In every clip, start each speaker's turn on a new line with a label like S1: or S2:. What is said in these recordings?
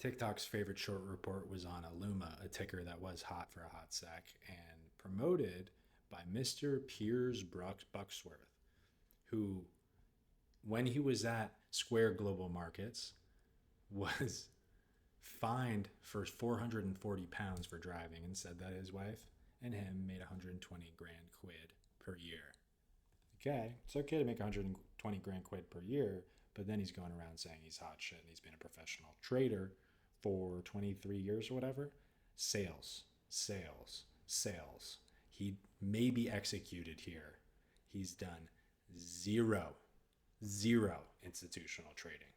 S1: TikTok's favorite short report was on Aluma, a ticker that was hot for a hot sec and promoted by Mr. Piers Bucksworth, who, when he was at Square Global Markets, was fined for 440 pounds for driving and said that his wife and him made 120 grand quid per year. Okay, it's okay to make 120 grand quid per year, but then he's going around saying he's hot shit and he's been a professional trader for 23 years or whatever. Sales, sales, sales. He may be executed here. He's done zero institutional trading.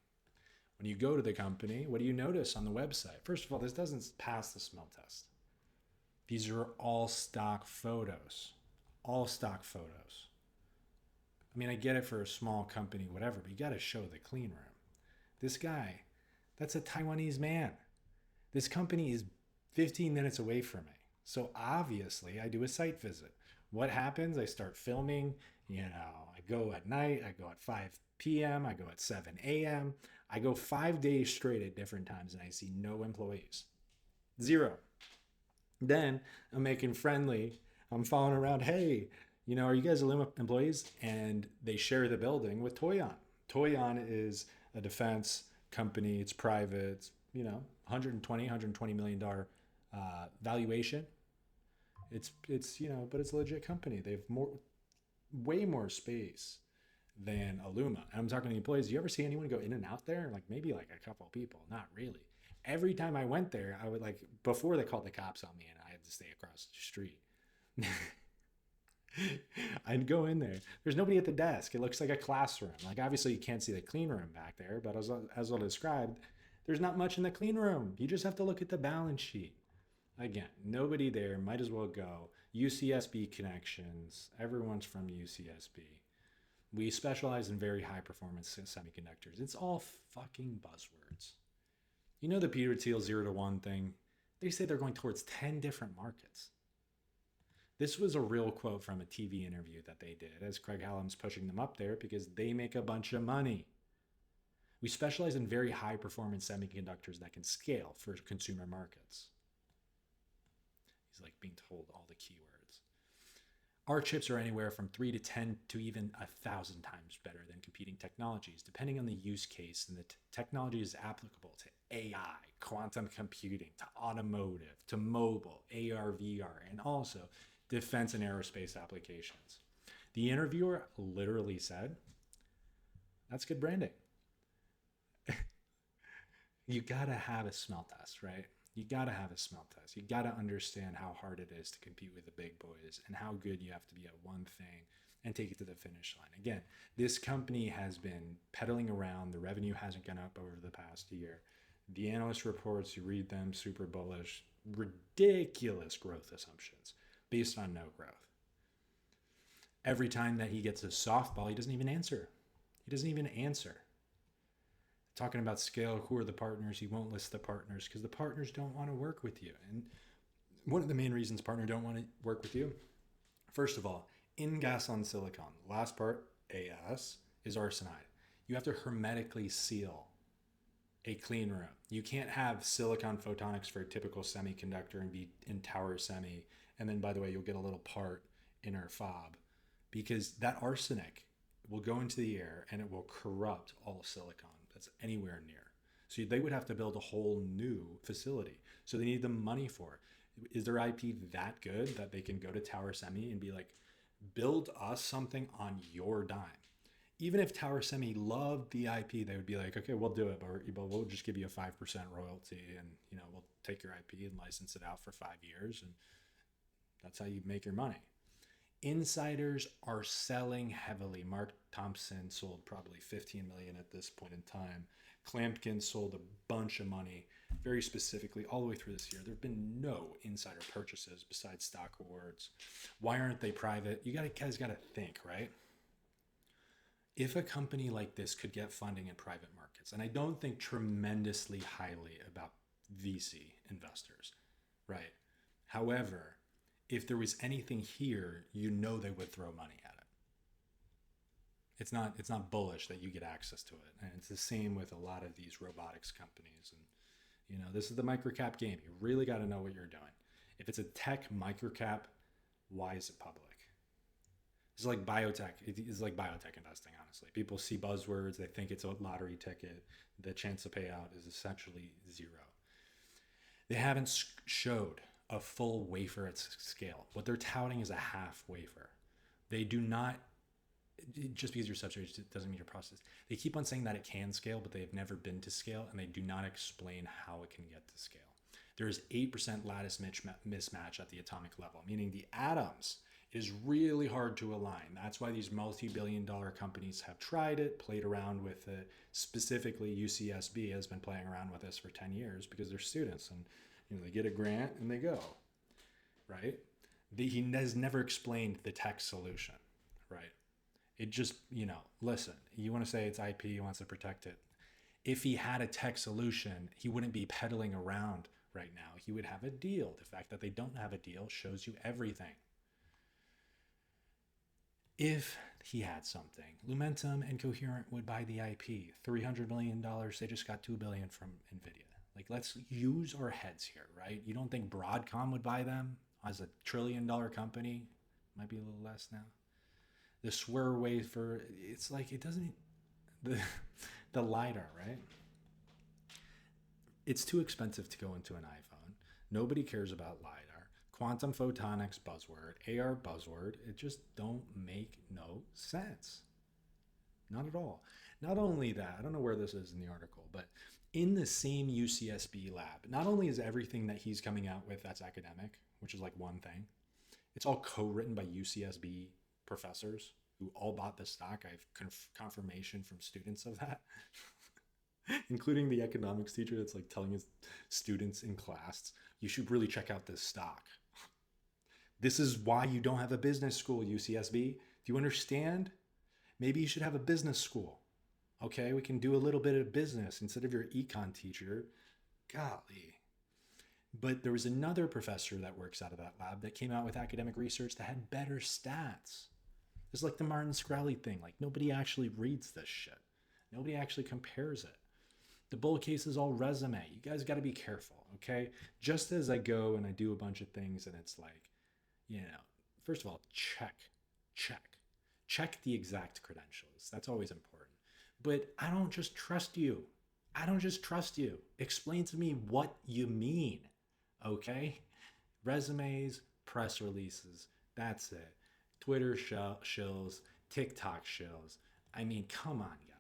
S1: When you go to the company, what do you notice on the website? First of all, this doesn't pass the smell test. These are all stock photos. All stock photos. I mean, I get it for a small company, whatever, but you got to show the clean room. This guy, that's a Taiwanese man. This company is 15 minutes away from me. So obviously, I do a site visit. What happens? I start filming. I go at night. I go at 5 p.m. I go at 7 a.m. I go 5 days straight at different times, and I see no employees. Zero. Then I'm making friendly. I'm following around. Hey, are you guys Aluma employees? And they share the building with Toyon. Toyon is a defense company. It's private. It's, $120 million valuation. It's but it's a legit company. They have way more space than Aluma. And I'm talking to employees. Do you ever see anyone go in and out there? Like maybe like a couple of people. Not really. Every time I went there, I would before they called the cops on me and I had to stay across the street. I'd go in there. There's nobody at the desk. It looks like a classroom. Like obviously you can't see the clean room back there, but as I described, there's not much in the clean room. You just have to look at the balance sheet. Again, nobody there. Might as well go. UCSB connections. Everyone's from UCSB. We specialize in very high performance semiconductors. It's all fucking buzzwords. The Peter Thiel 0 to 1 thing? They say they're going towards 10 different markets. This was a real quote from a TV interview that they did as Craig Hallam's pushing them up there because they make a bunch of money. We specialize in very high performance semiconductors that can scale for consumer markets. He's like being told all the keywords. Our chips are anywhere from 3 to 10 to even 1,000 times better than competing technologies, depending on the use case, and the technology is applicable to AI, quantum computing, to automotive, to mobile, AR, VR, and also defense and aerospace applications. The interviewer literally said, that's good branding. You gotta have a smell test, right? You gotta have a smell test. You gotta understand how hard it is to compete with the big boys and how good you have to be at one thing and take it to the finish line. Again, this company has been pedaling around. The revenue hasn't gone up over the past year. The analyst reports, you read them, super bullish, ridiculous growth assumptions based on no growth. Every time that he gets a softball, he doesn't even answer. Talking about scale, who are the partners? He won't list the partners because the partners don't want to work with you. And one of the main reasons partners don't want to work with you, first of all, in gas on silicon, the last part, AS, is arsenide. You have to hermetically seal a clean room. You can't have silicon photonics for a typical semiconductor and be in tower semi. And then, by the way, you'll get a little part in our fob because that arsenic will go into the air and it will corrupt all silicon that's anywhere near. So they would have to build a whole new facility. So they need the money for it. Is their IP that good that they can go to Tower Semi and be like, build us something on your dime? Even if Tower Semi loved the IP, they would be like, okay, we'll do it, but we'll just give you a 5% royalty and we'll take your IP and license it out for 5 years. And that's how you make your money. Insiders are selling heavily. Mark Thompson sold probably 15 million at this point in time. Clampkin sold a bunch of money, very specifically all the way through this year. There have been no insider purchases besides stock awards. Why aren't they private? You guys got to think, right? If a company like this could get funding in private markets, and I don't think tremendously highly about VC investors, right? However, if there was anything here, they would throw money at it. It's not bullish that you get access to it. And it's the same with a lot of these robotics companies and This is the microcap game. You really got to know what you're doing. If it's a tech microcap, why is it public? It's like biotech. It's like biotech investing, honestly. People see buzzwords. They think it's a lottery ticket. The chance of payout is essentially zero. They haven't showed a full wafer at scale. What they're touting is a half wafer. They do not, just because you're substrate doesn't mean your process. They keep on saying that it can scale, but they've never been to scale, and they do not explain how it can get to scale. There is 8% lattice mismatch at the atomic level, meaning the atoms is really hard to align. That's why these multi-billion-dollar companies have tried it, played around with it. Specifically, UCSB has been playing around with this for 10 years because they're students, and they get a grant and they go, right? He has never explained the tech solution, right? It just, listen, you want to say it's IP, he wants to protect it. If he had a tech solution, he wouldn't be peddling around right now. He would have a deal. The fact that they don't have a deal shows you everything. If he had something, Lumentum and Coherent would buy the IP. $300 million, they just got $2 billion from NVIDIA. Like, let's use our heads here, right? You don't think Broadcom would buy them as a $1 trillion company? Might be a little less now. The swear wafer, it's like, it doesn't, the LiDAR, right? It's too expensive to go into an iPhone. Nobody cares about LiDAR. Quantum photonics buzzword, AR buzzword, it just don't make no sense. Not at all. Not only that, I don't know where this is in the article, but in the same UCSB lab, not only is everything that he's coming out with that's academic, which is like one thing, it's all co-written by UCSB professors who all bought the stock. I have confirmation from students of that, including the economics teacher that's like telling his students in class, you should really check out this stock. This is why you don't have a business school, UCSB. Do you understand? Maybe you should have a business school. Okay, we can do a little bit of business instead of your econ teacher. Golly. But there was another professor that works out of that lab that came out with academic research that had better stats. It's like the Martin Shkreli thing. Like, nobody actually reads this shit. Nobody actually compares it. The bull case is all resume. You guys got to be careful, okay? Just as I go and I do a bunch of things and it's like, first of all, check the exact credentials. That's always important. But I don't just trust you. Explain to me what you mean, okay? Resumes, press releases, that's it. Twitter shills, TikTok shills. I mean, come on, guy.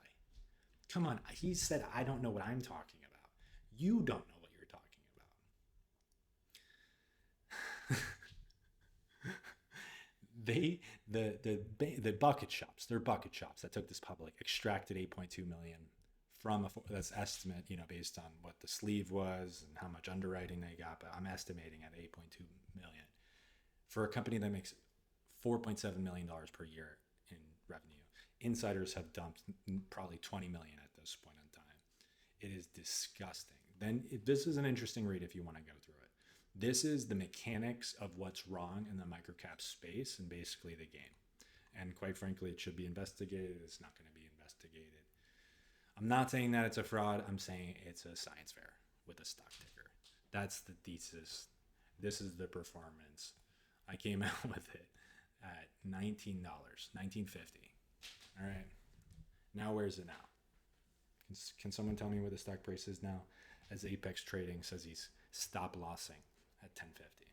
S1: Come on. He said, I don't know what I'm talking about. You don't know what you're talking about. The bucket shops, they're bucket shops that took this public, extracted 8.2 million from that's estimate, based on what the sleeve was and how much underwriting they got, but I'm estimating at 8.2 million for a company that makes $4.7 million per year in revenue. Insiders have dumped probably 20 million at this point in time. It is disgusting. Then this is an interesting read if you want to go through it. This is the mechanics of what's wrong in the microcap space and basically the game. And quite frankly, it should be investigated. It's not going to be investigated. I'm not saying that it's a fraud. I'm saying it's a science fair with a stock ticker. That's the thesis. This is the performance. I came out with it at $19, $19.50. All right. Now, where's it now? Can someone tell me where the stock price is now? As Apex Trading says he's stop lossing at $10.50.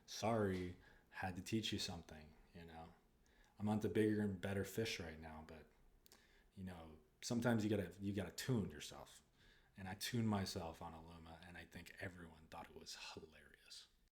S1: Sorry, had to teach you something, I'm on to bigger and better fish right now, but sometimes you gotta tune yourself. And I tuned myself on Aluma, and I think everyone thought it was hilarious.